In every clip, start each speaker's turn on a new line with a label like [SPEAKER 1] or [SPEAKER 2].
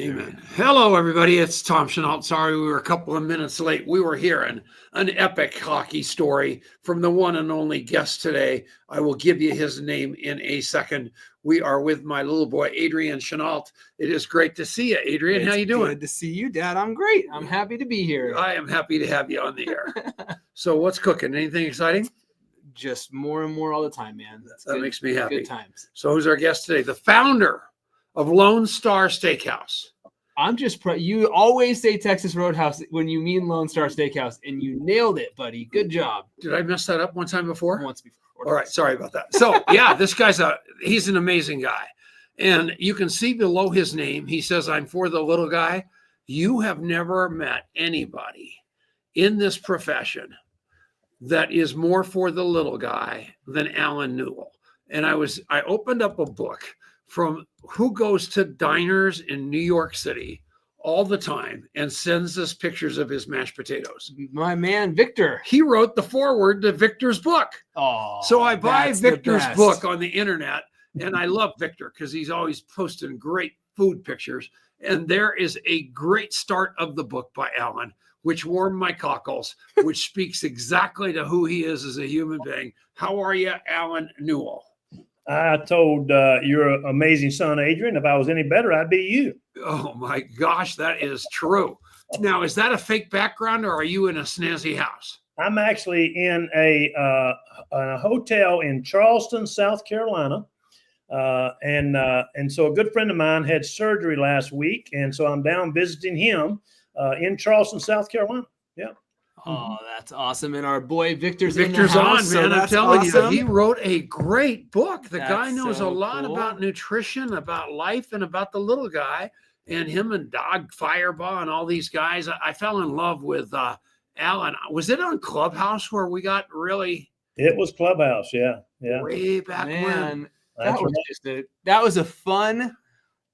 [SPEAKER 1] Amen. Hello, everybody. It's Tom Chenault. Sorry we were a couple of minutes late. We were hearing an epic hockey story from the one and only guest today. I will give you his name in a second. We are with my little boy, Adrian Chenault. It is great to see you, Adrian. How you doing?
[SPEAKER 2] Good to see you, Dad. I'm great. I'm happy to be here.
[SPEAKER 1] I am happy to have you on the air. So what's cooking? Anything exciting?
[SPEAKER 2] Just more and more all the time, man.
[SPEAKER 1] That makes me happy.
[SPEAKER 2] Good times.
[SPEAKER 1] So who's our guest today? The founder of Lone Star Steakhouse.
[SPEAKER 2] I'm just you always say Texas Roadhouse when you mean Lone Star Steakhouse, and you nailed it, buddy. Good job.
[SPEAKER 1] Did I mess that up one time before?
[SPEAKER 2] Once before.
[SPEAKER 1] All right, sorry about that. So yeah, this guy's he's an amazing guy. And you can see below his name, he says, I'm for the little guy. You have never met anybody in this profession that is more for the little guy than Alan Newell. And I opened up a book from who goes to diners in New York City all the time and sends us pictures of his mashed potatoes.
[SPEAKER 2] My man, Victor.
[SPEAKER 1] He wrote the foreword to Victor's book.
[SPEAKER 2] Oh,
[SPEAKER 1] so I buy Victor's book on the internet, and I love Victor because he's always posting great food pictures. And there is a great start of the book by Alan, which warmed my cockles, which speaks exactly to who he is as a human being. How are you, Alan Newell?
[SPEAKER 3] I told your amazing son, Adrian, if I was any better, I'd be you.
[SPEAKER 1] Oh, my gosh, that is true. Now, is that a fake background, or are you in a snazzy house?
[SPEAKER 3] I'm actually in a hotel in Charleston, South Carolina. And so a good friend of mine had surgery last week, and so I'm down visiting him in Charleston, South Carolina. Yeah.
[SPEAKER 2] Oh, that's awesome. And our boy Victor's
[SPEAKER 1] on, man.
[SPEAKER 2] So
[SPEAKER 1] I'm telling
[SPEAKER 2] awesome.
[SPEAKER 1] you, he wrote a great book. The guy knows
[SPEAKER 2] so
[SPEAKER 1] a lot
[SPEAKER 2] cool.
[SPEAKER 1] about nutrition, about life, and about the little guy. And him and Dog Fireball and all these guys. I fell in love with Alan. Was it on Clubhouse where we got really?
[SPEAKER 3] It was Clubhouse, yeah.
[SPEAKER 1] Way back when.
[SPEAKER 3] That
[SPEAKER 2] was a fun,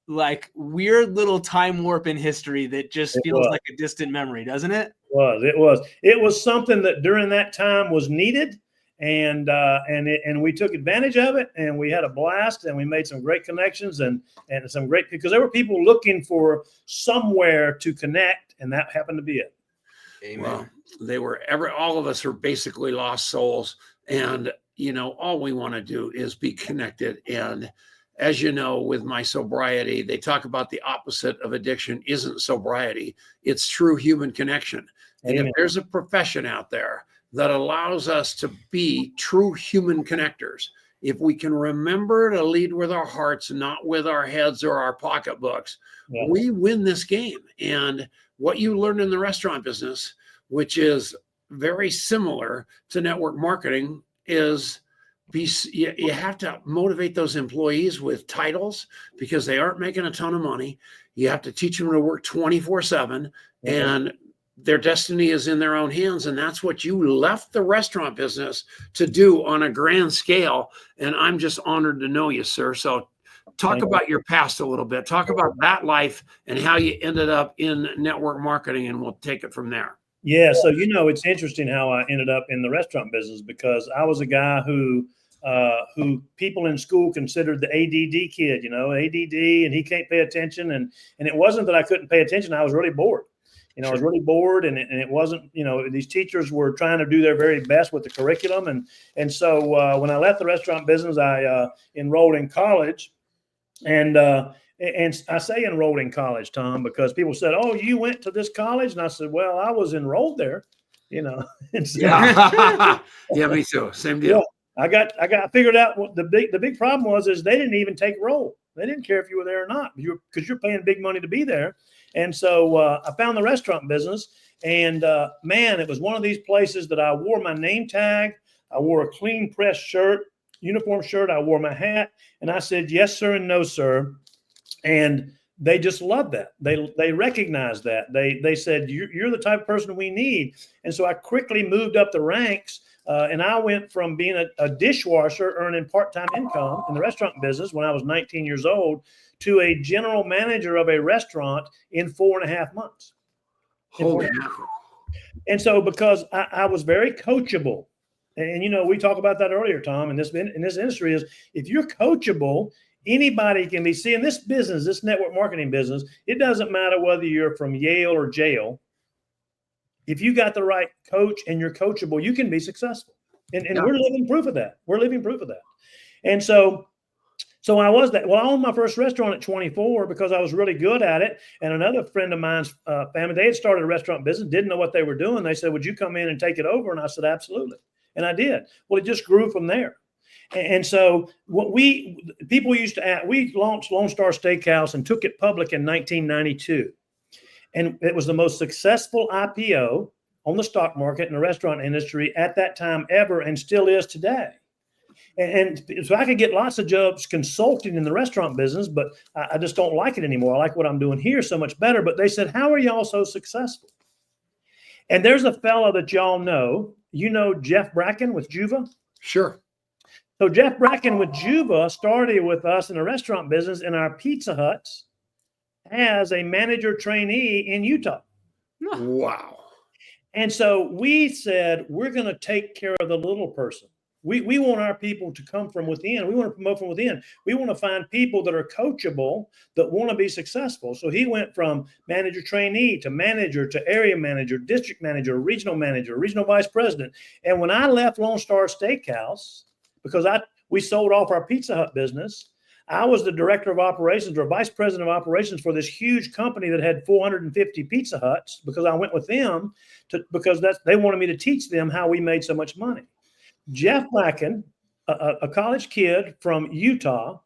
[SPEAKER 2] like, weird little time warp in history that just feels like a distant memory, doesn't it?
[SPEAKER 3] It was something that during that time was needed, and we took advantage of it, and we had a blast, and we made some great connections and some great, because there were people looking for somewhere to connect, and that happened to be it.
[SPEAKER 2] Amen.
[SPEAKER 1] Well, they were all of us are basically lost souls, and all we want to do is be connected. And as you know, with my sobriety, they talk about the opposite of addiction isn't sobriety. It's true human connection. And if there's a profession out there that allows us to be true human connectors, if we can remember to lead with our hearts, not with our heads or our pocketbooks, we win this game. And what you learn in the restaurant business, which is very similar to network marketing, is you have to motivate those employees with titles because they aren't making a ton of money. You have to teach them to work 24/7, and their destiny is in their own hands. And that's what you left the restaurant business to do on a grand scale. And I'm just honored to know you, sir. So talk about your past a little bit. Talk about that life and how you ended up in network marketing, and we'll take it from there.
[SPEAKER 3] Yeah. So, it's interesting how I ended up in the restaurant business, because I was a guy who people in school considered the ADD kid, ADD, and he can't pay attention. And it wasn't that I couldn't pay attention. I was really bored. I was really bored, and it wasn't, these teachers were trying to do their very best with the curriculum. And so when I left the restaurant business, I enrolled in college. And I say enrolled in college, Tom, because people said, "Oh, you went to this college?" And I said, "Well, I was enrolled there, And so,
[SPEAKER 1] yeah, me too. Same deal.
[SPEAKER 3] Yeah, I got figured out what the big problem was is they didn't even take roll. They didn't care if you were there or not, because you're paying big money to be there. And so I found the restaurant business, and man, it was one of these places that I wore my name tag. I wore a clean pressed shirt, uniform shirt. I wore my hat, and I said, "Yes, sir," and "No, sir." And they just loved that. They recognized that. They said, you're the type of person we need. And so I quickly moved up the ranks, and I went from being a dishwasher earning part-time income in the restaurant business when I was 19 years old to a general manager of a restaurant in 4.5 months.
[SPEAKER 1] Holy mackerel.
[SPEAKER 3] And so because I was very coachable, and we talked about that earlier, Tom, in this industry, is if you're coachable, anybody can be seeing this business, this network marketing business. It doesn't matter whether you're from Yale or jail. If you got the right coach and you're coachable, you can be successful. And we're living proof of that. We're living proof of that. And so I was that. Well, I owned my first restaurant at 24 because I was really good at it. And another friend of mine's family, they had started a restaurant business, didn't know what they were doing. They said, would you come in and take it over? And I said, absolutely. And I did. Well, it just grew from there. And so people used to ask, we launched Lone Star Steakhouse and took it public in 1992. And it was the most successful IPO on the stock market in the restaurant industry at that time ever, and still is today. And so I could get lots of jobs consulting in the restaurant business, but I just don't like it anymore. I like what I'm doing here so much better. But they said, how are y'all so successful? And there's a fellow that y'all know. You know Jeff Bracken with Juva?
[SPEAKER 1] Sure.
[SPEAKER 3] So Jeff Bracken with Juva started with us in the restaurant business in our Pizza Huts as a manager trainee in Utah.
[SPEAKER 1] Wow.
[SPEAKER 3] And so we said, we're going to take care of the little person. We want our people to come from within. We want to promote from within. We want to find people that are coachable, that want to be successful. So he went from manager trainee to area manager, district manager, regional vice president. And when I left Lone Star Steakhouse, because we sold off our Pizza Hut business, I was the director of operations or vice president of operations for this huge company that had 450 Pizza Huts, because I went with them because they wanted me to teach them how we made so much money. Jeff Bracken, a college kid from Utah,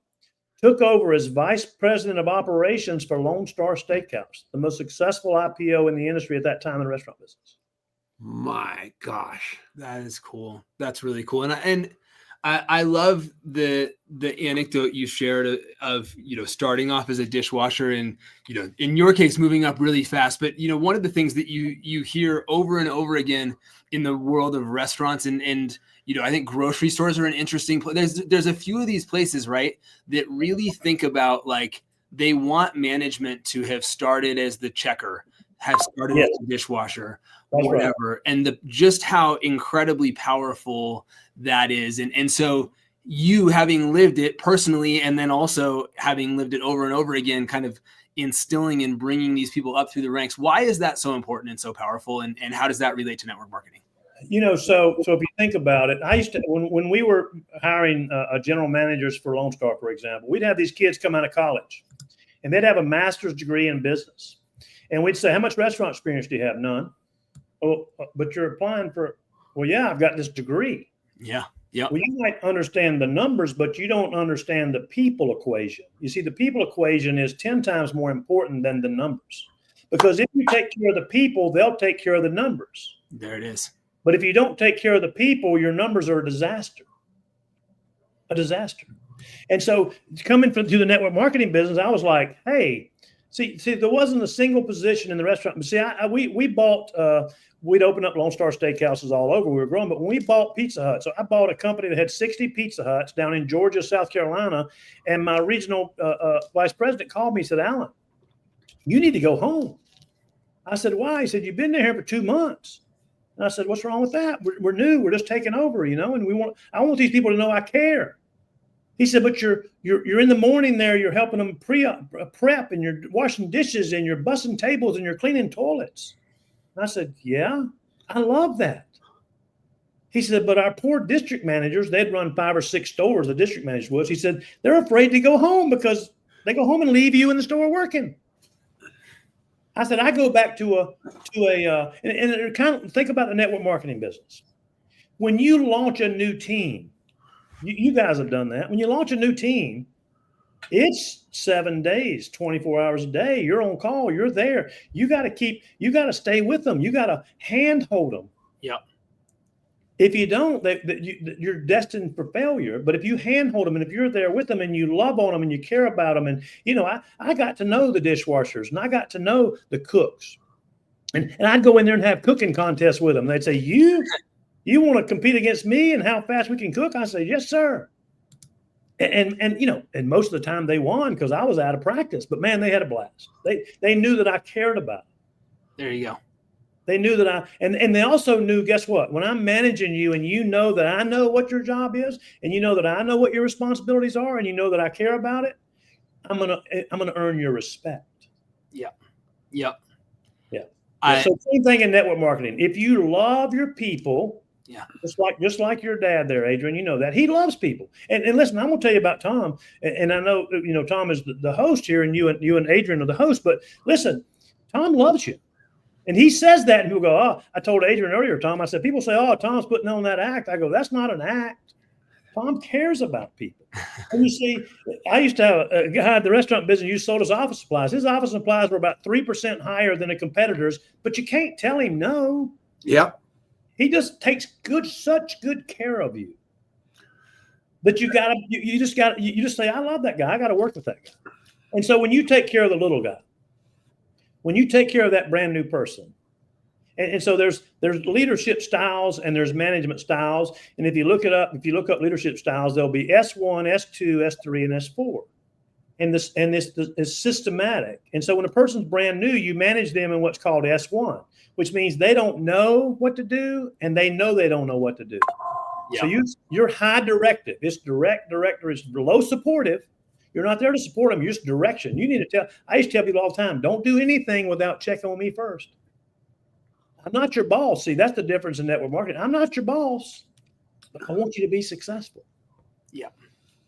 [SPEAKER 3] took over as vice president of operations for Lone Star Steakhouse, the most successful IPO in the industry at that time in the restaurant business.
[SPEAKER 1] My gosh.
[SPEAKER 2] That is cool. That's really cool. And I love the anecdote you shared of, starting off as a dishwasher and, in your case, moving up really fast. But, one of the things that you hear over and over again in the world of restaurants and I think grocery stores are an interesting place. There's a few of these places, right, that really think about, like, they want management to have started as the checker, have started as the dishwasher, whatever. Right. And just how incredibly powerful that is. And so you, having lived it personally, and then also having lived it over and over again, kind of instilling and bringing these people up through the ranks. Why is that so important and so powerful? And how does that relate to network marketing?
[SPEAKER 3] So if you think about it, I used to, when we were hiring general managers for Lone Star, for example, we'd have these kids come out of college and they'd have a master's degree in business. And we'd say, how much restaurant experience do you have? None. Oh, but you're applying for, well, yeah, I've got this degree.
[SPEAKER 2] Yeah. Yeah.
[SPEAKER 3] Well, you might understand the numbers, but you don't understand the people equation. You see, the people equation is 10 times more important than the numbers, because if you take care of the people, they'll take care of the numbers.
[SPEAKER 2] There it is.
[SPEAKER 3] But if you don't take care of the people, your numbers are a disaster. And so coming through the network marketing business, I was like, hey, see, there wasn't a single position in the restaurant. See, we bought, we'd opened up Lone Star Steakhouses all over. We were growing, but when we bought Pizza Hut, so I bought a company that had 60 Pizza Huts down in Georgia, South Carolina, and my regional vice president called me and said, Alan, you need to go home. I said, why? He said, you've been there for 2 months. And I said, what's wrong with that? We're new. We're just taking over, and I want these people to know I care. He said, but you're in the morning there, you're helping them prep, and you're washing dishes, and you're bussing tables, and you're cleaning toilets. And I said, yeah, I love that. He said, but our poor district managers, they'd run 5 or 6 stores, the district manager was. He said, they're afraid to go home because they go home and leave you in the store working. I said, I go back to and kind of think about the network marketing business. When you launch a new team, you guys have done that. When you launch a new team, it's 7 days, 24 hours a day. You're on call. You're there. You got to stay with them. You got to handhold them.
[SPEAKER 2] Yeah.
[SPEAKER 3] If you don't, you're destined for failure. But if you handhold them, and if you're there with them, and you love on them, and you care about them, and I got to know the dishwashers, and I got to know the cooks, and I'd go in there and have cooking contests with them. They'd say, "You want to compete against me and how fast we can cook?" I say, "Yes, sir." And most of the time they won because I was out of practice. But man, they had a blast. They knew that I cared about them.
[SPEAKER 2] There you go.
[SPEAKER 3] They knew that and they also knew, guess what? When I'm managing you and you know that I know what your job is and you know that I know what your responsibilities are and you know that I care about it, I'm gonna earn your respect.
[SPEAKER 2] Yeah. Yeah.
[SPEAKER 3] Yeah. So same thing in network marketing. If you love your people,
[SPEAKER 2] Yeah.
[SPEAKER 3] just like your dad there, Adrian, you know that he loves people. And listen, I'm gonna tell you about Tom. And I know Tom is the host here, and you and Adrian are the host. But listen, Tom loves you. And he says that, and people go, "Oh, I told Adrian earlier, Tom." I said, "People say, oh, Tom's putting on that act." I go, "That's not an act. Tom cares about people." And you see, I used to have a guy at the restaurant business who sold us office supplies. His office supplies were about 3% higher than the competitors, but you can't tell him no.
[SPEAKER 1] Yep.
[SPEAKER 3] He just takes such good care of you. But you just say, "I love that guy. I got to work with that guy." And so when you take care of the little guy, when you take care of that brand new person, and so there's leadership styles and there's management styles. And if you look up leadership styles, there'll be S1, S2, S3, and S4. And this is systematic. And so when a person's brand new, you manage them in what's called S1, which means they don't know what to do and they know they don't know what to do. Yeah. So you're high directive. It's director is low supportive. You're not there to support them. You're just direction. You need to tell. I used to tell people all the time, don't do anything without checking on me first. I'm not your boss. See, that's the difference in network marketing. I'm not your boss, but I want you to be successful.
[SPEAKER 2] Yeah.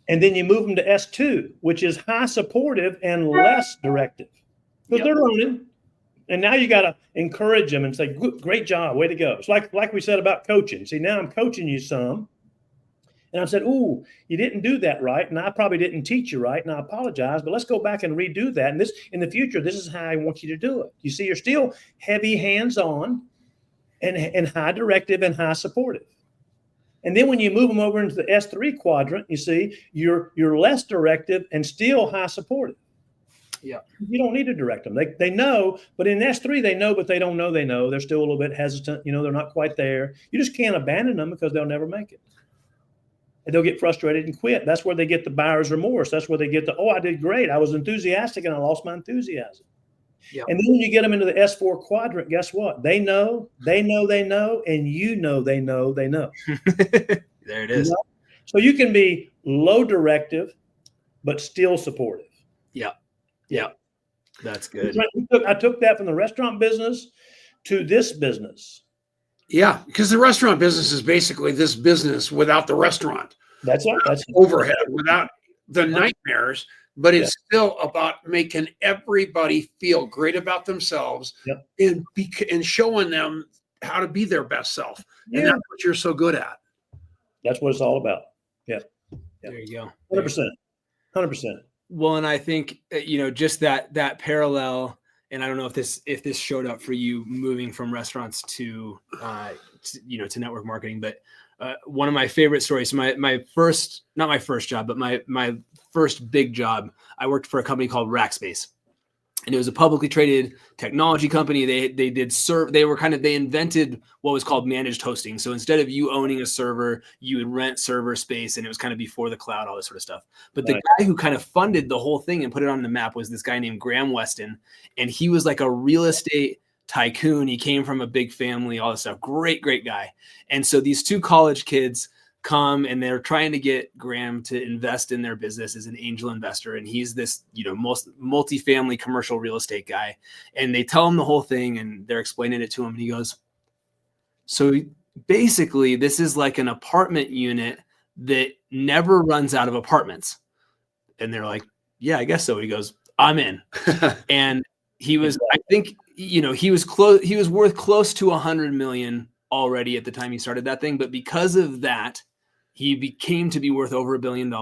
[SPEAKER 3] And then you move them to S2, which is high supportive and less directive. Because they're learning. And now you got to encourage them and say, great job, way to go. It's like we said about coaching. See, now I'm coaching you some. And I said, "Ooh, you didn't do that right. And I probably didn't teach you right. And I apologize, but let's go back and redo that. And in the future, this is how I want you to do it." You see, you're still heavy hands-on and high directive and high supportive. And then when you move them over into the S3 quadrant, you see, you're less directive and still high supportive.
[SPEAKER 2] Yeah.
[SPEAKER 3] You don't need to direct them. They know, but in S3, they know, but they don't know they know. They're still a little bit hesitant. They're not quite there. You just can't abandon them because they'll never make it. And they'll get frustrated and quit. That's where they get the buyer's remorse. That's where they get oh, I did great. I was enthusiastic and I lost my enthusiasm. Yep. And then when you get them into the S4 quadrant, guess what? They know, and you know they know.
[SPEAKER 2] There it is.
[SPEAKER 3] So you can be low directive, but still supportive.
[SPEAKER 2] Yeah. Yeah. That's good.
[SPEAKER 3] I took that from the restaurant business to this business.
[SPEAKER 1] Yeah, because the restaurant business is basically this business without the restaurant.
[SPEAKER 3] That's right. That's
[SPEAKER 1] overhead, without the nightmares, but it's still about making everybody feel great about themselves and showing them how to be their best self. And that's what you're so good at. That's what it's all about. Yeah.
[SPEAKER 2] There you go.
[SPEAKER 3] 100%. 100%.
[SPEAKER 2] Well, and I think, just that parallel, and I don't know if this showed up for you moving from restaurants to network marketing, but one of my favorite stories, my first, not my first job, but my first big job, I worked for a company called Rackspace, and it was a publicly traded technology company. They invented what was called managed hosting. So instead of you owning a server, you would rent server space, and it was kind of before the cloud, all this sort of stuff. But the guy who kind of funded the whole thing and put it on the map was this guy named Graham Weston, and he was like a real estate tycoon. He came from a big family, all this stuff. Great guy. And so these two college kids come and they're trying to get Graham to invest in their business as an angel investor. And he's this, most multifamily commercial real estate guy. And they tell him the whole thing and they're explaining it to him. And he goes, "So basically this is like an apartment unit that never runs out of apartments." And they're like, "Yeah, I guess so." He goes, "I'm in." And he was, I think, he was worth close to 100 million already at the time he started that thing. But because of that, he became to be worth over $1 billion,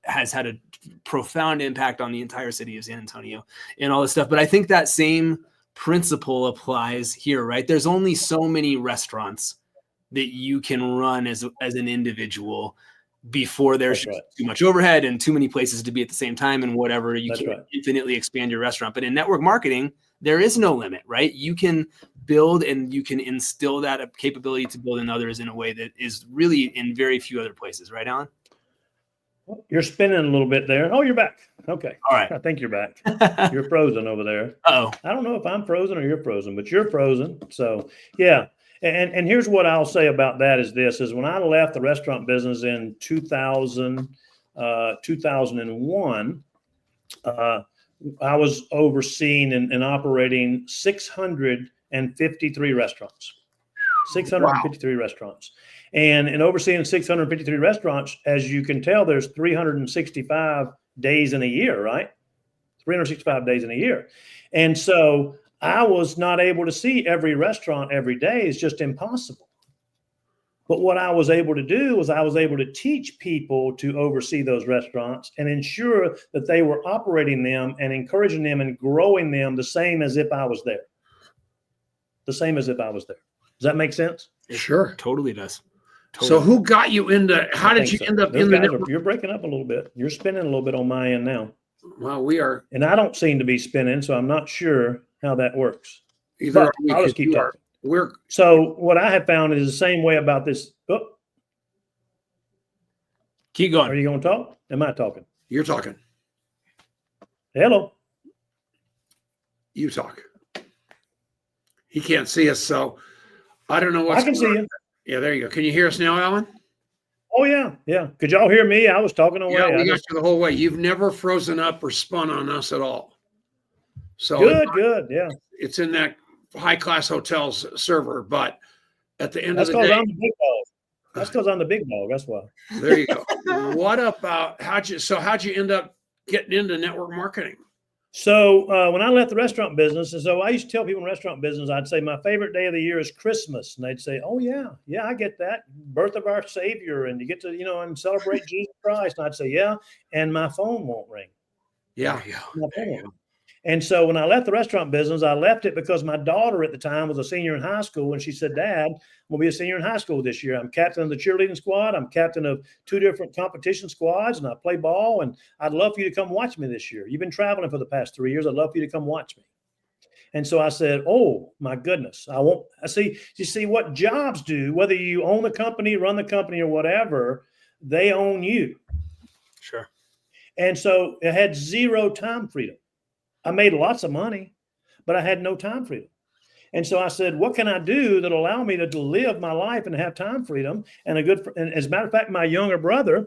[SPEAKER 2] has had a profound impact on the entire city of San Antonio and all this stuff. But I think that same principle applies here, right? There's only so many restaurants that you can run as an individual before there's too much overhead and too many places to be at the same time and whatever. You can infinitely expand your restaurant. But in network marketing, there is no limit, right? You can build and you can instill that capability to build in others in a way that is really in very few other places, right, Alan?
[SPEAKER 3] You're spinning a little bit there. Oh, you're back. Okay.
[SPEAKER 2] All right.
[SPEAKER 3] I think you're back. You're frozen over there.
[SPEAKER 2] Uh-oh.
[SPEAKER 3] I don't know if I'm frozen or you're frozen, but you're frozen. So yeah. And here's what I'll say about that is when I left the restaurant business in 2001, I was overseeing and operating 653 restaurants. 653 restaurants. And in overseeing 653 restaurants, as you can tell, there's 365 days in a year, right? 365 days in a year. And so I was not able to see every restaurant every day. It's just impossible. But what I was able to do was I was able to teach people to oversee those restaurants and ensure that they were operating them and encouraging them and growing them the same as if I was there. The same as if I was there. Does that make sense?
[SPEAKER 1] Sure.
[SPEAKER 2] Totally does.
[SPEAKER 1] So who got you into, how did you end up in the network?
[SPEAKER 3] You're breaking up a little bit. You're spinning a little bit on my end now.
[SPEAKER 1] Well, we are.
[SPEAKER 3] And I don't seem to be spinning, so I'm not sure how that works.
[SPEAKER 1] Either
[SPEAKER 3] But I'll just keep talking.
[SPEAKER 1] We're
[SPEAKER 3] So what I have found is the same way about this. Oh,
[SPEAKER 2] Keep
[SPEAKER 3] are
[SPEAKER 2] going.
[SPEAKER 3] you going to talk? Am I talking?
[SPEAKER 1] you're talking.
[SPEAKER 3] Hello.
[SPEAKER 1] You talk. He can't see us, so I don't know what's
[SPEAKER 3] I can see
[SPEAKER 1] going on.
[SPEAKER 3] you.
[SPEAKER 1] Yeah, there you go. Can you hear us now, Alan?
[SPEAKER 3] Oh, yeah. Yeah. Could y'all hear me? I was talking away.
[SPEAKER 1] Yeah, we
[SPEAKER 3] I
[SPEAKER 1] got
[SPEAKER 3] just-
[SPEAKER 1] you the whole way. You've never frozen up or spun on us at all. So
[SPEAKER 3] Good. Yeah.
[SPEAKER 1] it's in that high class hotels server, but at the end
[SPEAKER 3] That's
[SPEAKER 1] of the
[SPEAKER 3] because
[SPEAKER 1] day,
[SPEAKER 3] I'm the big dog. That's because I'm the big dog. That's why.
[SPEAKER 1] there you go. What about how'd you end up getting into network marketing?
[SPEAKER 3] So when I left the restaurant business, and so I used to tell people in restaurant business, I'd say my favorite day of the year is Christmas, and they'd say, "Oh yeah, I get that birth of our Savior, and you get to and celebrate Jesus Christ." And I'd say, "Yeah," and my phone won't ring.
[SPEAKER 1] Yeah.
[SPEAKER 3] My phone won't ring. And so when I left the restaurant business, I left it because my daughter at the time was a senior in high school, and she said, "Dad, I'm gonna be a senior in high school this year. I'm captain of the cheerleading squad. I'm captain of 2 different competition squads, and I play ball. And I'd love for you to come watch me this year. You've been traveling for the past 3 years. I'd love for you to come watch me." And so I said, "Oh my goodness, I won't." I see. You see what jobs do? Whether you own the company, run the company, or whatever, they own you.
[SPEAKER 2] Sure.
[SPEAKER 3] And so it had zero time freedom. I made lots of money, but I had no time freedom. And so I said, what can I do that'll allow me to live my life and have time freedom? And and as a matter of fact, my younger brother,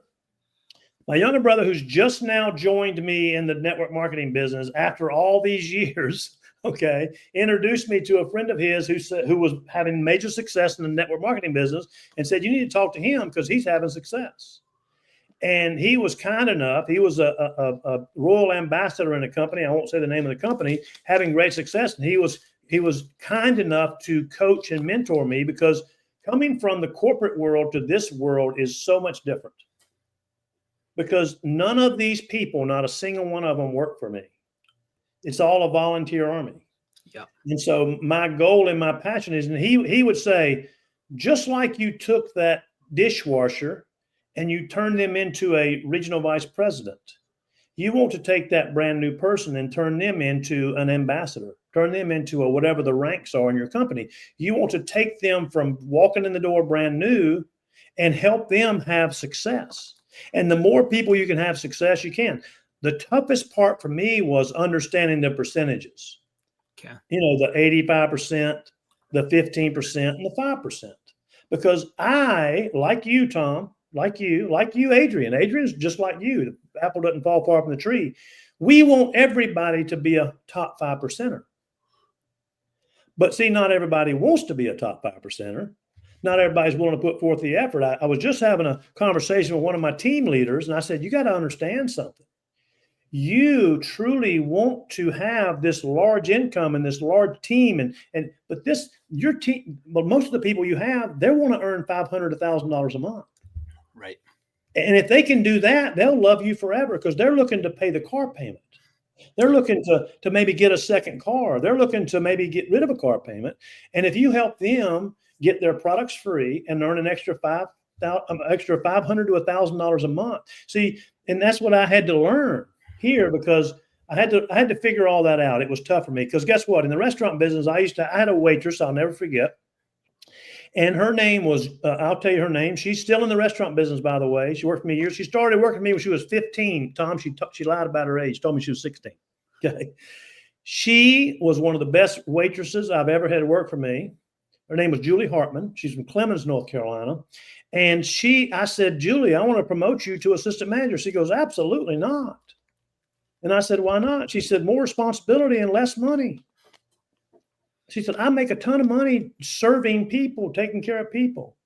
[SPEAKER 3] who's just now joined me in the network marketing business after all these years, okay, introduced me to a friend of his who was having major success in the network marketing business and said, "You need to talk to him because he's having success." And he was kind enough. He was a royal ambassador in a company. I won't say the name of the company, having great success. And he was kind enough to coach and mentor me because coming from the corporate world to this world is so much different. Because none of these people, not a single one of them, work for me. It's all a volunteer army.
[SPEAKER 2] Yeah.
[SPEAKER 3] And so my goal and my passion is, and he would say, just like you took that dishwasher and you turn them into a regional vice president, you want to take that brand new person and turn them into an ambassador, turn them into whatever the ranks are in your company. You want to take them from walking in the door brand new and help them have success. And the more people you can have success, you can. The toughest part for me was understanding the percentages.
[SPEAKER 2] Okay.
[SPEAKER 3] The 85%, the 15%, and the 5%. Because I, like you, Tom, like you, Adrian. Adrian's just like you. The apple doesn't fall far from the tree. We want everybody to be a top 5%er. But see, not everybody wants to be a top 5%er. Not everybody's willing to put forth the effort. I was just having a conversation with one of my team leaders, and I said, you got to understand something. You truly want to have this large income and this large team, but your team, but most of the people you have, they want to earn $500 to $1,000 a month.
[SPEAKER 2] Right.
[SPEAKER 3] And if they can do that, they'll love you forever because they're looking to pay the car payment. They're looking to maybe get a second car. They're looking to maybe get rid of a car payment. And if you help them get their products free and earn an extra $500 to $1,000 a month, see, and that's what I had to learn here because I had to figure all that out. It was tough for me because guess what? In the restaurant business, I had a waitress I'll never forget. And her name was, I'll tell you her name. She's still in the restaurant business, by the way. She worked for me years. She started working for me when she was 15. Tom, she lied about her age, told me she was 16. Okay. She was one of the best waitresses I've ever had work for me. Her name was Julie Hartman. She's from Clemens, North Carolina. And I said, Julie, I want to promote you to assistant manager. She goes, absolutely not. And I said, why not? She said, more responsibility and less money. She said, I make a ton of money serving people, taking care of people.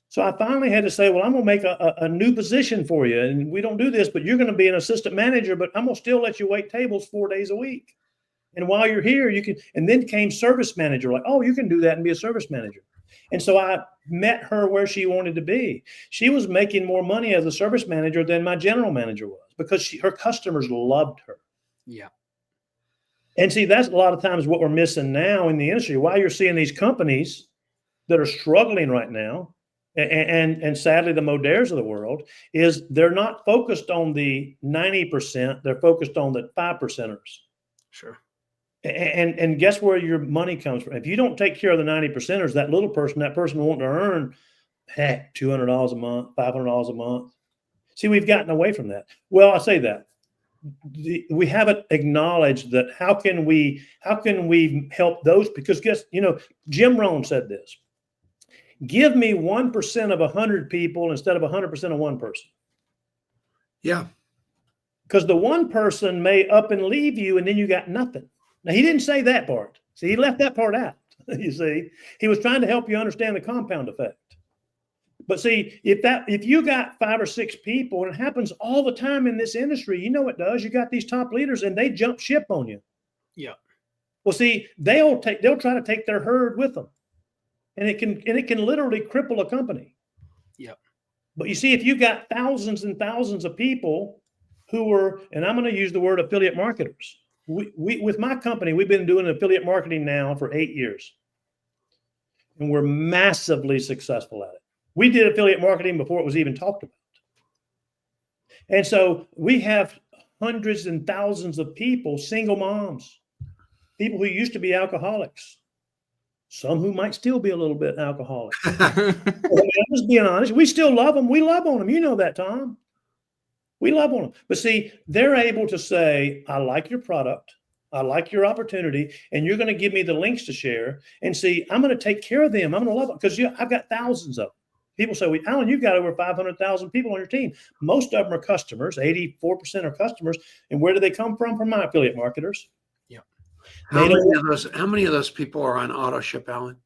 [SPEAKER 3] So I finally had to say, well, I'm going to make a new position for you. And we don't do this, but you're going to be an assistant manager, but I'm going to still let you wait tables 4 days a week. And while you're here, you can, and then came service manager, like, oh, you can do that and be a service manager. And so I met her where she wanted to be. She was making more money as a service manager than my general manager was because her customers loved her.
[SPEAKER 2] Yeah.
[SPEAKER 3] And see, that's a lot of times what we're missing now in the industry. Why you're seeing these companies that are struggling right now, and sadly the Modairs of the world, is they're not focused on the 90%. They're focused on the 5%ers.
[SPEAKER 2] Sure.
[SPEAKER 3] And guess where your money comes from? If you don't take care of the 90%ers, that little person, that person wanting to earn, heck, $200 a month, $500 a month. See, we've gotten away from that. Well, I say that. We haven't acknowledged that. How can we help those? Because Jim Rohn said this: give me 1% of 100 people instead of 100% of one person.
[SPEAKER 1] Yeah.
[SPEAKER 3] Because the one person may up and leave you and then you got nothing. Now, he didn't say that part. See, he left that part out. You see, he was trying to help you understand the compound effect. But see, if you got 5 or 6 people, and it happens all the time in this industry, you know it does. You got these top leaders, and they jump ship on you.
[SPEAKER 2] Yeah.
[SPEAKER 3] Well, see, they'll try to take their herd with them, and it can literally cripple a company.
[SPEAKER 2] Yeah.
[SPEAKER 3] But you see, if you got thousands and thousands of people who are, and I'm going to use the word affiliate marketers. We with my company, we've been doing affiliate marketing now for 8 years, and we're massively successful at it. We did affiliate marketing before it was even talked about. And so we have hundreds and thousands of people, single moms, people who used to be alcoholics, some who might still be a little bit alcoholic. I'm just being honest. We still love them. We love on them. You know that, Tom. We love on them. But see, they're able to say, I like your product. I like your opportunity, and you're going to give me the links to share. And see, I'm going to take care of them. I'm going to love them because I've got thousands of them. People say, well, Alan, you've got over 500,000 people on your team. Most of them are customers. 84% are customers. And where do they come from? From my affiliate marketers.
[SPEAKER 2] Yeah.
[SPEAKER 1] How many of those people are on auto ship, Alan?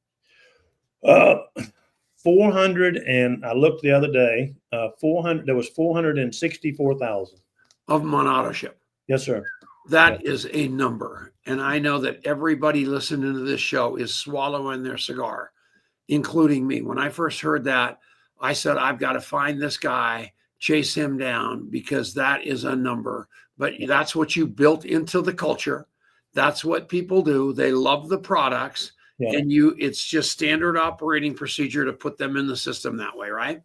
[SPEAKER 3] 400, and I looked the other day, 400, there was 464,000.
[SPEAKER 1] Of them on auto ship.
[SPEAKER 3] Yes, sir.
[SPEAKER 1] That is a number. And I know that everybody listening to this show is swallowing their cigar, including me. When I first heard that, I said, I've got to find this guy, chase him down, because that is a number. But that's what you built into the culture. That's what people do. They love the products. Yeah. And it's just standard operating procedure to put them in the system that way, right?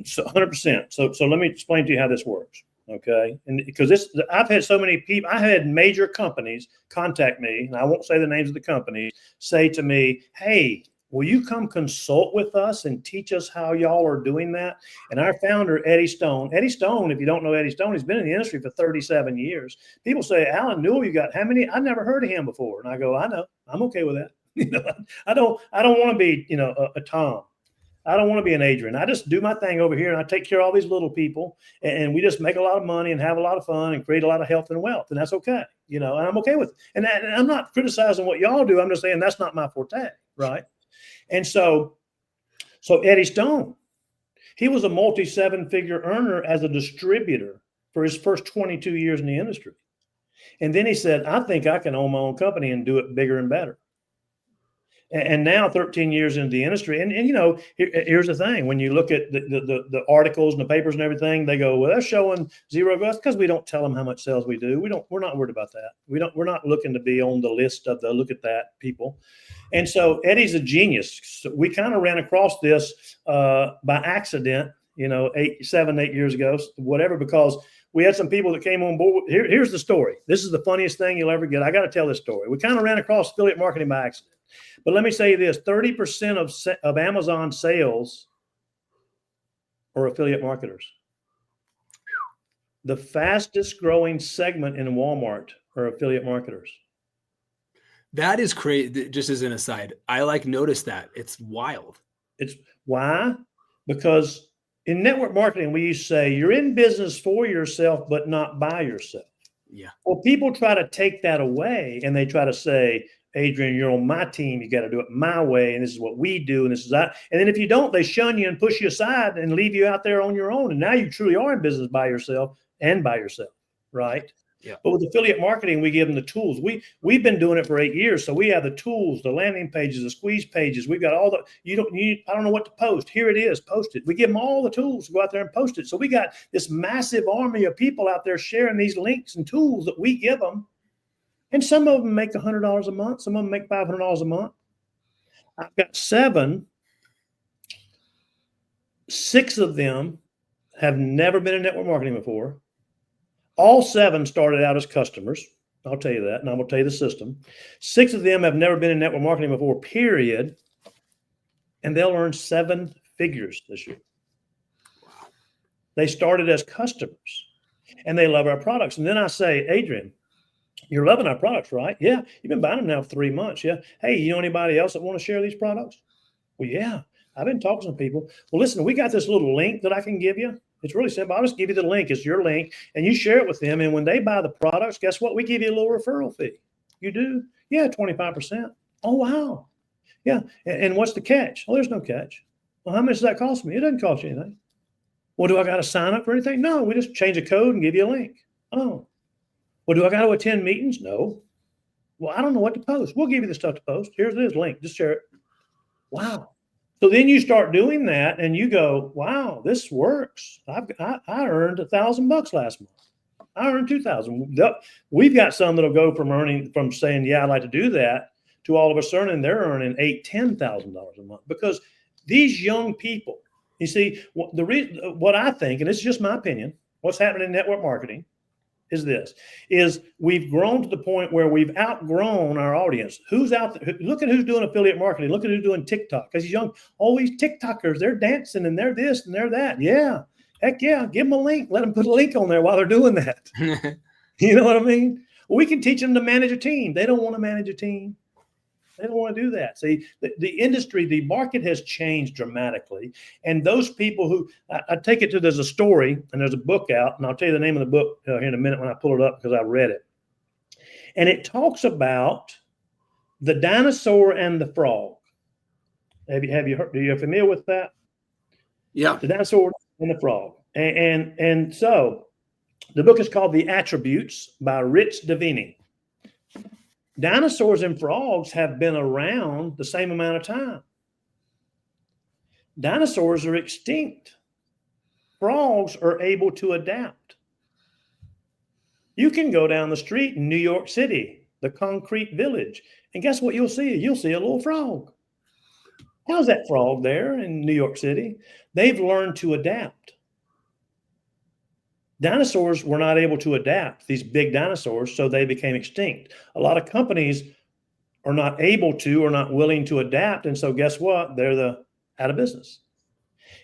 [SPEAKER 3] So 100%. So let me explain to you how this works. Okay. And because I've had so many people, I had major companies contact me, and I won't say the names of the companies, say to me, hey, will you come consult with us and teach us how y'all are doing that? And our founder, Eddie Stone, if you don't know Eddie Stone, he's been in the industry for 37 years. People say, Alan Newell, you got how many? I've never heard of him before. And I go, I know, I'm okay with that. I don't want to be, a Tom. I don't want to be an Adrian. I just do my thing over here, and I take care of all these little people, and we just make a lot of money and have a lot of fun and create a lot of health and wealth. And that's okay. And I'm okay with it. And I'm not criticizing what y'all do. I'm just saying that's not my forte. Right. And so Eddie Stone, he was a multi-7-figure earner as a distributor for his first 22 years in the industry. And then he said, I think I can own my own company and do it bigger and better. And now 13 years into the industry, and here's the thing. When you look at the articles and the papers and everything, they go, well, they're showing zero growth because we don't tell them how much sales we do. We're not worried about that. We're not looking to be on the list of the look at that people. And so Eddie's a genius. So we kind of ran across this by accident, 8 years ago, whatever, because we had some people that came on board. Here's the story. This is the funniest thing you'll ever get. I got to tell this story. We kind of ran across affiliate marketing by accident. But let me say this, 30% of Amazon sales are affiliate marketers. The fastest growing segment in Walmart are affiliate marketers.
[SPEAKER 2] That is crazy. Just as an aside, I noticed that. It's wild.
[SPEAKER 3] It's why? Because in network marketing, we used to say you're in business for yourself, but not by yourself.
[SPEAKER 2] Yeah.
[SPEAKER 3] Well, people try to take that away and they try to say, Adrian, you're on my team. You got to do it my way. And this is what we do. And this is that. And then if you don't, they shun you and push you aside and leave you out there on your own. And now you truly are in business by yourself and by yourself. Right.
[SPEAKER 2] Yeah.
[SPEAKER 3] But with affiliate marketing, we give them the tools. We've been doing it for 8 years. So we have the tools, the landing pages, the squeeze pages. We've got all the, I don't know what to post. Here it is, post it. We give them all the tools to go out there and post it. So we got this massive army of people out there sharing these links and tools that we give them. And some of them make $100 a month. Some of them make $500 a month. I've got 7. 6 of them have never been in network marketing before. All 7 started out as customers. I'll tell you that, and I'm going to tell you the system. 6 of them have never been in network marketing before, period. And they'll earn 7 figures this year. Wow. They started as customers, and they love our products. And then I say, Adrian, you're loving our products, right? Yeah. You've been buying them now for 3 months. Yeah. Hey, you know anybody else that want to share these products? Well, yeah. I've been talking to people. Well, listen, we got this little link that I can give you. It's really simple. I'll just give you the link. It's your link, and you share it with them. And when they buy the products, guess what? We give you a little referral fee. You do? Yeah, 25%. Oh, wow. Yeah. And what's the catch? Oh, there's no catch. Well, how much does that cost me? It doesn't cost you anything. Well, do I got to sign up for anything? No, we just change a code and give you a link. Oh. Well, do I got to attend meetings? No. Well, I don't know what to post. We'll give you the stuff to post. Here's this link. Just share it. Wow. So then you start doing that and you go, wow, this works. I earned $1,000 last month. I earned 2,000. We've got some that'll go from saying, yeah, I'd like to do that, to all of a sudden they're earning $8,000, $10,000 a month, because these young people, you see, what I think, and it's just my opinion, what's happening in network marketing is we've grown to the point where we've outgrown our audience. Who's out there? Look at who's doing affiliate marketing. Look at who's doing TikTok. Because these young, all these TikTokers, they're dancing and they're this and they're that. Yeah. Heck yeah. Give them a link. Let them put a link on there while they're doing that. You know what I mean? We can teach them to manage a team. They don't want to manage a team. They don't want to do that. See, the industry, the market has changed dramatically. And those people who, I take it to, there's a story and there's a book out, and I'll tell you the name of the book here in a minute when I pull it up because I read it. And it talks about the dinosaur and the frog. Have you heard, are you familiar with that?
[SPEAKER 1] Yeah.
[SPEAKER 3] The dinosaur and the frog. And so the book is called The Attributes by Rich Davini. Dinosaurs and frogs have been around the same amount of time. Dinosaurs are extinct. Frogs are able to adapt. You can go down the street in New York City, the concrete village, and guess what you'll see? You'll see a little frog. How's that frog there in New York City? They've learned to adapt. Dinosaurs were not able to adapt, these big dinosaurs, so they became extinct. A lot of companies are not able to or not willing to adapt, and so guess what? They're out of business.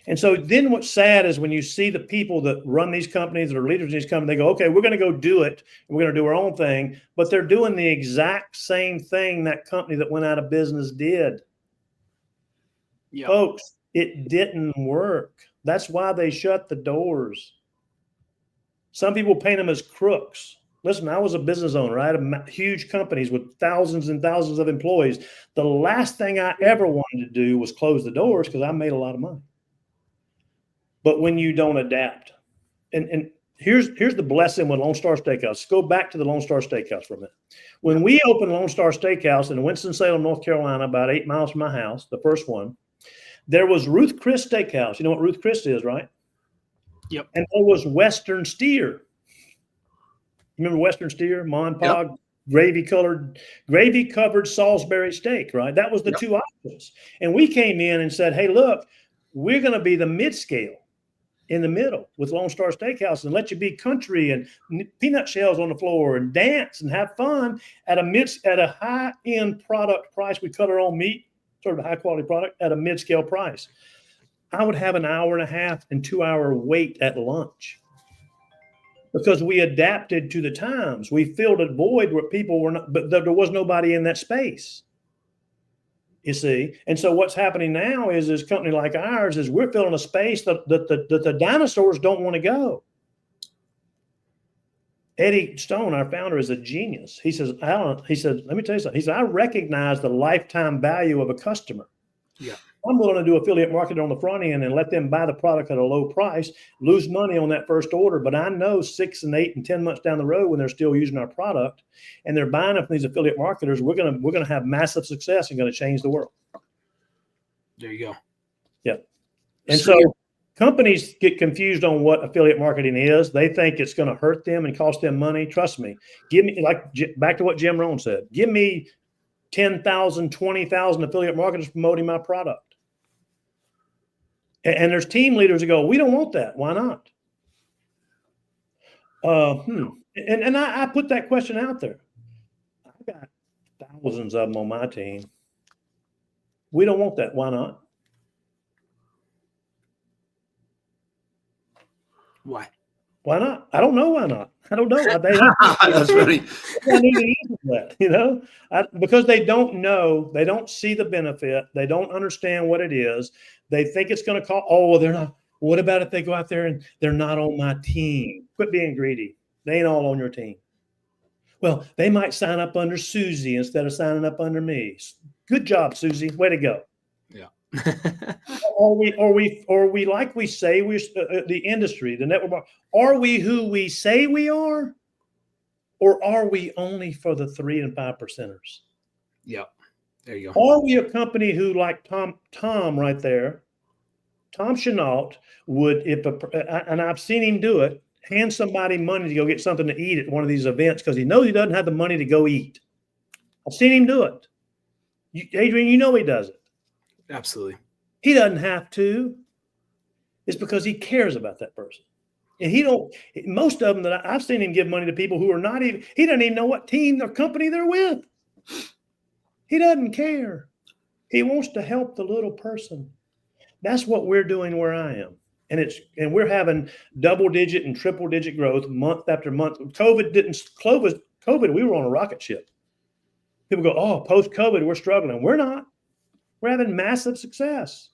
[SPEAKER 3] And so then what's sad is when you see the people that run these companies, that are leaders in these companies, they go, okay, we're going to go do it, and we're going to do our own thing, but they're doing the exact same thing that company that went out of business did. Yep. Folks, it didn't work. That's why they shut the doors. Some people paint them as crooks. Listen, I was a business owner. I had huge companies with thousands and thousands of employees. The last thing I ever wanted to do was close the doors because I made a lot of money. But when you don't adapt, and here's the blessing with Lone Star Steakhouse. Let's go back to the Lone Star Steakhouse for a minute. When we opened Lone Star Steakhouse in Winston-Salem, North Carolina, about 8 miles from my house, the first one, there was Ruth Chris Steakhouse. You know what Ruth Chris is, right? Yep. And there was Western Steer. You remember Western Steer? Mon Pog, yep. gravy covered Salisbury steak, right? That was the two options. And we came in and said, hey, look, we're going to be the mid-scale. in the middle with Lone Star Steakhouse and let you be country and peanut shells on the floor and dance and have fun at a high end product price. We cut our own meat, sort of a high quality product at a mid scale price. I would have an hour and a half and 2 hour wait at lunch because we adapted to the times. We filled a void where people were not, but there was nobody in that space. You see, and so what's happening now is a company like ours is we're filling a space that the dinosaurs don't want to go. Eddie Stone, our founder, is a genius. He says, Alan, he said, let me tell you something. He said, I recognize the lifetime value of a customer.
[SPEAKER 2] Yeah.
[SPEAKER 3] I'm willing to do affiliate marketing on the front end and let them buy the product at a low price, lose money on that first order. But I know 6 and 8 and 10 months down the road when they're still using our product and they're buying it from these affiliate marketers, we're gonna have massive success and going to change the world.
[SPEAKER 2] There you go.
[SPEAKER 3] Yeah. And so companies get confused on what affiliate marketing is. They think it's going to hurt them and cost them money. Trust me. Give me, like, back to what Jim Rohn said, give me 10,000, 20,000 affiliate marketers promoting my product. And there's team leaders that go, we don't want that. Why not? And I put that question out there. I've got thousands of them on my team. We don't want that. Why not?
[SPEAKER 2] Why?
[SPEAKER 3] Why not? I don't know why not. I don't know.
[SPEAKER 1] That's funny.
[SPEAKER 3] I need to answer that, you know, because they don't know, they don't see the benefit, they don't understand what it is. They think it's going to cost. Oh, they're not. What about if they go out there and they're not on my team? Quit being greedy. They ain't all on your team. Well, they might sign up under Susie instead of signing up under me. Good job, Susie. Way to go.
[SPEAKER 2] Yeah.
[SPEAKER 3] Or we like we say we're the industry, the network. Are we who we say we are, or are we only for the 3 and 5 percenters?
[SPEAKER 2] Yeah, there you go.
[SPEAKER 3] Are we a company who, like Tom right there, Tom Chenault would, and I've seen him do it, hand somebody money to go get something to eat at one of these events because he knows he doesn't have the money to go eat. I've seen him do it. Adrian, you know he does it.
[SPEAKER 2] Absolutely.
[SPEAKER 3] He doesn't have to. It's because he cares about that person. And most of them that I've seen him give money to people who are not even, he doesn't even know what team or company they're with. He doesn't care. He wants to help the little person. That's what we're doing where I am. And we're having double-digit and triple-digit growth month after month. COVID, we were on a rocket ship. People go, oh, post-COVID, we're struggling. We're not. We're having massive success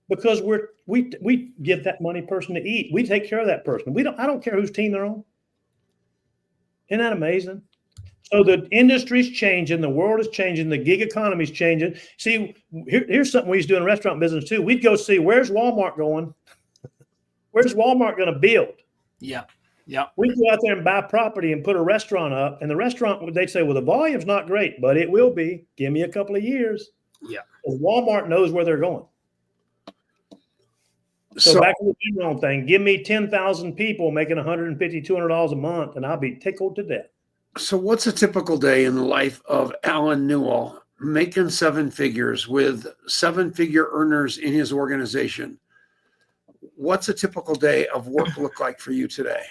[SPEAKER 3] because we give that money person to eat. We take care of that person. I don't care whose team they're on. Isn't that amazing? So the industry's changing, the world is changing, the gig economy's changing. See, here's something we used to do in restaurant business too. We'd go see, where's Walmart going? Where's Walmart going to build?
[SPEAKER 2] Yeah. Yeah.
[SPEAKER 3] We'd go out there and buy property and put a restaurant up. And the restaurant, they'd say, well, the volume's not great, but it will be. Give me a couple of years.
[SPEAKER 2] Yeah.
[SPEAKER 3] Because Walmart knows where they're going. So back to the general thing, give me 10,000 people making $150, $200 a month, and I'll be tickled to death.
[SPEAKER 1] So what's a typical day in the life of Alan Newell, making 7 figures with 7-figure earners in his organization? What's a typical day of work look like for you today?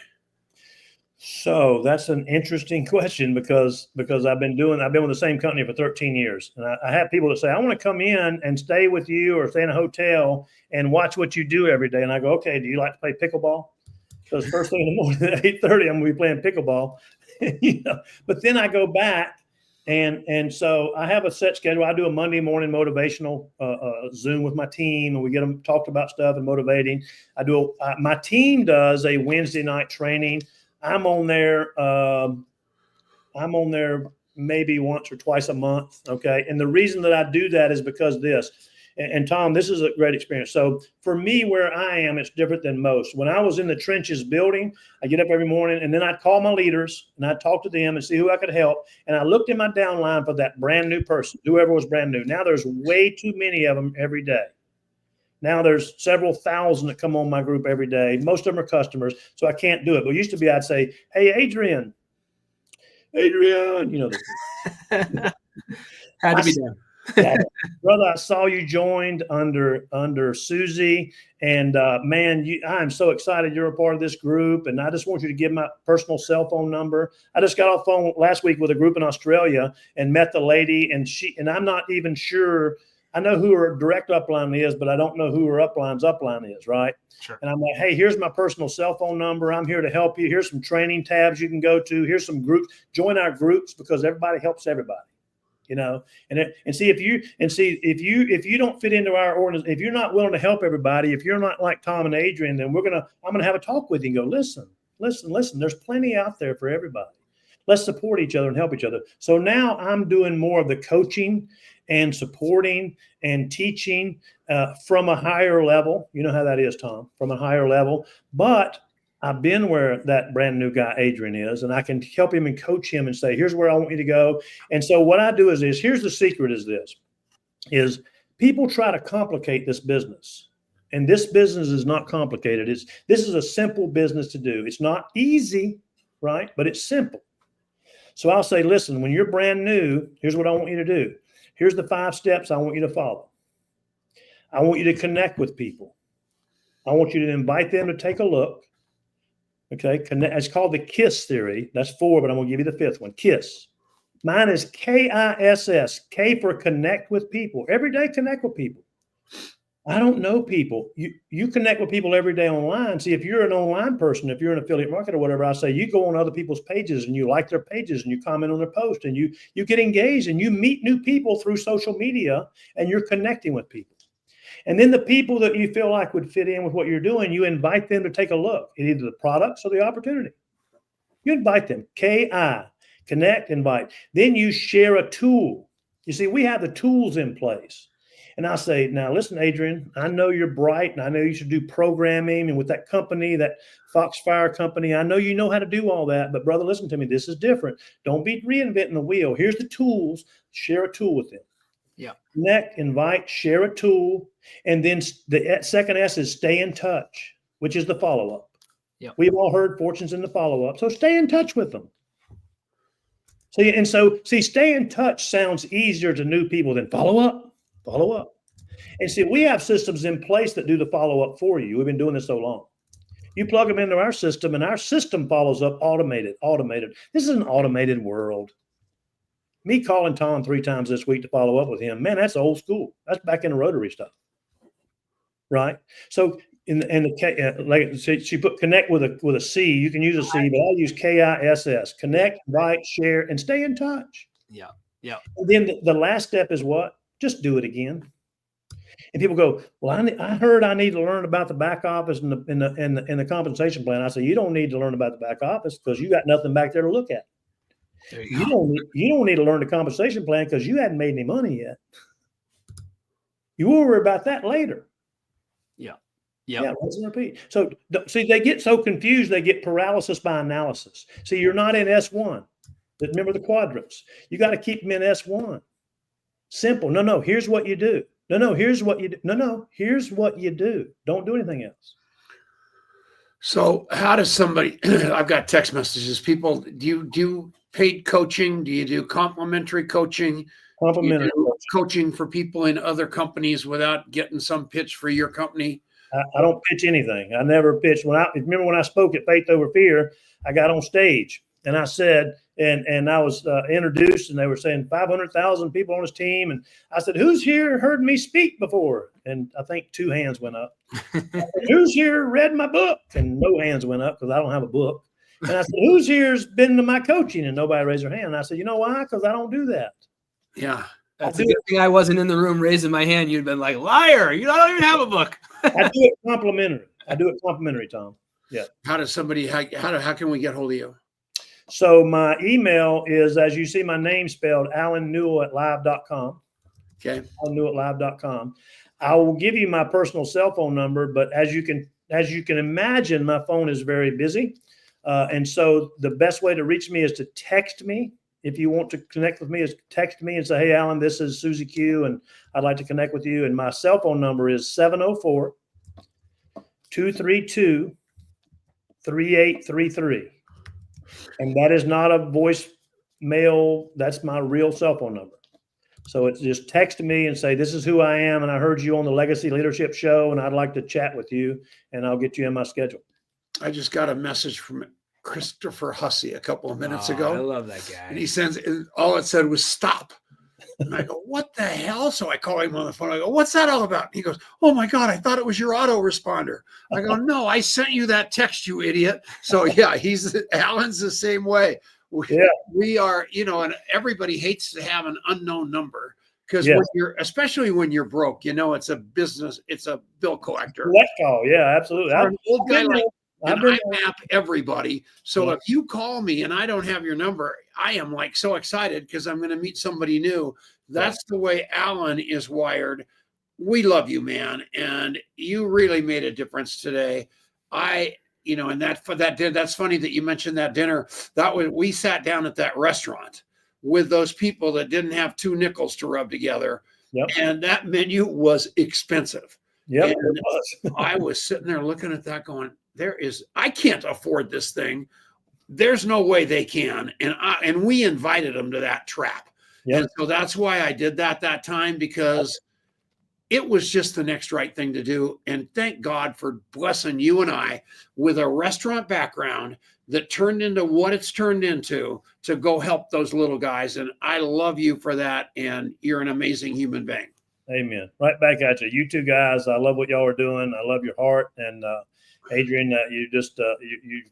[SPEAKER 3] So that's an interesting question because I've been with the same company for 13 years. And I have people that say, I want to come in and stay with you or stay in a hotel and watch what you do every day. And I go, okay, do you like to play pickleball? Because first thing in the morning at 8:30, I'm going to be playing pickleball. You know, but then I go back and so I have a set schedule. I do a Monday morning motivational Zoom with my team, and we get them talked about stuff and motivating. My team does a Wednesday night training. I'm on there maybe once or twice a month. Okay. And the reason that I do that is because and Tom, this is a great experience. So for me, where I am, it's different than most. When I was in the trenches building, I get up every morning and then I'd call my leaders and I'd talk to them and see who I could help. And I looked in my downline for that brand new person, whoever was brand new. Now there's way too many of them every day. Now there's several thousand that come on my group every day. Most of them are customers, so I can't do it. But used to be, I'd say, hey, Adrian, you know.
[SPEAKER 2] Had to be done.
[SPEAKER 3] Brother, I saw you joined under Susie, and man, I'm so excited you're a part of this group. And I just want you to give my personal cell phone number. I just got off the phone last week with a group in Australia and met the lady, and I'm not even sure. I know who her direct upline is, but I don't know who her upline's upline is, right?
[SPEAKER 2] Sure.
[SPEAKER 3] And I'm like, hey, here's my personal cell phone number. I'm here to help you. Here's some training tabs you can go to. Here's some groups. Join our groups because everybody helps everybody. And see if you don't fit into our organization, if you're not willing to help everybody, if you're not like Tom and Adrian, then I'm gonna have a talk with you and go, listen. There's plenty out there for everybody. Let's support each other and help each other. So now I'm doing more of the coaching and supporting and teaching from a higher level. You know how that is, Tom, from a higher level. But I've been where that brand new guy, Adrian, is, and I can help him and coach him and say, here's where I want you to go. And so what I do is this, here's the secret is people try to complicate this business. And this business is not complicated. This is a simple business to do. It's not easy, right? But it's simple. So I'll say, listen, when you're brand new, here's what I want you to do. Here's the 5 steps I want you to follow. I want you to connect with people. I want you to invite them to take a look. Okay, it's called the KISS theory. That's 4, but I'm going to give you the 5th one. KISS. Mine is KISS. K for connect with people. Every day, connect with people. I don't know people. You connect with people every day online. See, if you're an online person, if you're an affiliate marketer or whatever, I say you go on other people's pages and you like their pages and you comment on their posts and you get engaged and you meet new people through social media and you're connecting with people. And then the people that you feel like would fit in with what you're doing, you invite them to take a look at either the products or the opportunity. You invite them. KI, connect, invite. Then you share a tool. You see, we have the tools in place. And I say, now listen, Adrian, I know you're bright and I know you should do programming and with that company, that Foxfire company, I know you know how to do all that. But brother, listen to me. This is different. Don't be reinventing the wheel. Here's the tools. Share a tool with them.
[SPEAKER 2] Yeah.
[SPEAKER 3] Connect, invite, share a tool. And then the second S is stay in touch, which is the follow-up.
[SPEAKER 2] Yeah.
[SPEAKER 3] We've all heard fortunes in the follow-up. So stay in touch with them. See, stay in touch sounds easier to new people than follow up. And see, we have systems in place that do the follow-up for you. We've been doing this so long. You plug them into our system and our system follows up automated. This is an automated world. Me calling Tom 3 times this week to follow up with him, man, that's old school. That's back in the rotary stuff. Right? So she put connect with a C. You can use a C, but I'll use KISS. Connect, invite, share, and stay in touch.
[SPEAKER 2] Yeah.
[SPEAKER 3] And then the last step is what? Just do it again. And people go, well, I heard I need to learn about the back office and the compensation plan. I say, you don't need to learn about the back office because you got nothing back there to look at. You don't need to learn the compensation plan because you hadn't made any money yet. You will worry about that later. Yeah, rinse and repeat. So see, they get so confused, they get paralysis by analysis. See, you're not in S1. Remember the quadrants. You got to keep them in S1. Simple. No, here's what you do. No, here's what you do. No, here's what you do. Don't do anything else.
[SPEAKER 1] So how does somebody, I've got text messages, people, do you do paid coaching? Do you do complimentary coaching?
[SPEAKER 3] Complimentary
[SPEAKER 1] coaching for people in other companies without getting some pitch for your company?
[SPEAKER 3] I don't pitch anything. I never pitch. Remember when I spoke at Faith Over Fear, I got on stage and I said, and I was introduced and they were saying 500,000 people on his team. And I said, who's here heard me speak before? And I think 2 hands went up. Said, who's here read my book? And no hands went up because I don't have a book. And I said, who's here's been to my coaching? And nobody raised their hand. And I said, you know why? Because I don't do that.
[SPEAKER 1] Yeah.
[SPEAKER 2] That's a good thing I wasn't in the room raising my hand. You'd been like, liar, you don't even have a book.
[SPEAKER 3] I do it complimentary, Tom. Yeah.
[SPEAKER 1] How does somebody, how can we get hold of you?
[SPEAKER 3] So my email is, as you see my name spelled, AlanNewell@live.com.
[SPEAKER 1] Okay.
[SPEAKER 3] AlanNewell@live.com. I will give you my personal cell phone number, but as you can imagine, my phone is very busy. And so the best way to reach me is to text me. If you want to connect with me, is text me and say, hey, Alan, this is Susie Q, and I'd like to connect with you. And my cell phone number is 704-232-3833. And that is not a voicemail. That's my real cell phone number. So it's just text me and say, this is who I am. And I heard you on the Legacy Leadership Show and I'd like to chat with you, and I'll get you in my schedule.
[SPEAKER 1] I just got a message from Christopher Hussey a couple of minutes
[SPEAKER 2] I
[SPEAKER 1] ago.
[SPEAKER 2] love that guy.
[SPEAKER 1] And he sends, and all it said was stop. And I go, what the hell? So I call him on the phone. I go, what's that all about? And he goes, oh my God, I thought it was your autoresponder. I go, no, I sent you that text, you idiot. So yeah, Alan's the same way. We are, and everybody hates to have an unknown number because especially when you're broke, it's a business, it's a bill collector.
[SPEAKER 3] Collect call. Yeah, absolutely.
[SPEAKER 1] For an old guy like and I
[SPEAKER 3] there.
[SPEAKER 1] map everybody. So if you call me and I don't have your number, I am like so excited because I'm going to meet somebody new. That's the way Alan is wired. We love you, man. And you really made a difference today. And that's funny that you mentioned that dinner. We sat down at that restaurant with those people that didn't have 2 nickels to rub together.
[SPEAKER 3] Yep.
[SPEAKER 1] And that menu was expensive.
[SPEAKER 3] Yep,
[SPEAKER 1] and
[SPEAKER 3] it was.
[SPEAKER 1] I was sitting there looking at that going, I can't afford this thing. There's no way they can. And we invited them to that trap. Yep. And so that's why I did that time, because it was just the next right thing to do. And thank God for blessing you and I with a restaurant background that turned into what it's turned into to go help those little guys. And I love you for that. And you're an amazing human being.
[SPEAKER 3] Amen. Right back at you. You two guys, I love what y'all are doing. I love your heart. And Adrian, you're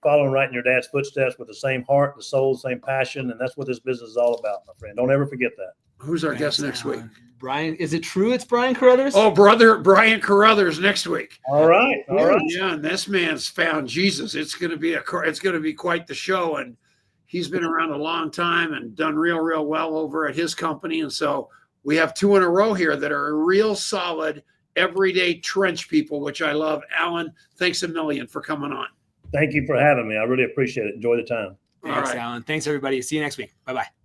[SPEAKER 3] following right in your dad's footsteps with the same heart, the soul, the same passion. And that's what this business is all about, my friend. Don't ever forget that.
[SPEAKER 1] Who's our guest next week?
[SPEAKER 2] Brian, is it true it's Brian Carruthers?
[SPEAKER 1] Oh, brother, Brian Carruthers next week.
[SPEAKER 3] All right.
[SPEAKER 1] Yeah, and this man's found Jesus. It's going to be quite the show. And he's been around a long time and done real well over at his company. And so we have 2 in a row here that are real solid, everyday trench people, which I love. Alan, thanks a million for coming on.
[SPEAKER 3] Thank you for having me. I really appreciate it. Enjoy the time.
[SPEAKER 2] Thanks, Alan. Thanks, everybody. See you next week. Bye-bye.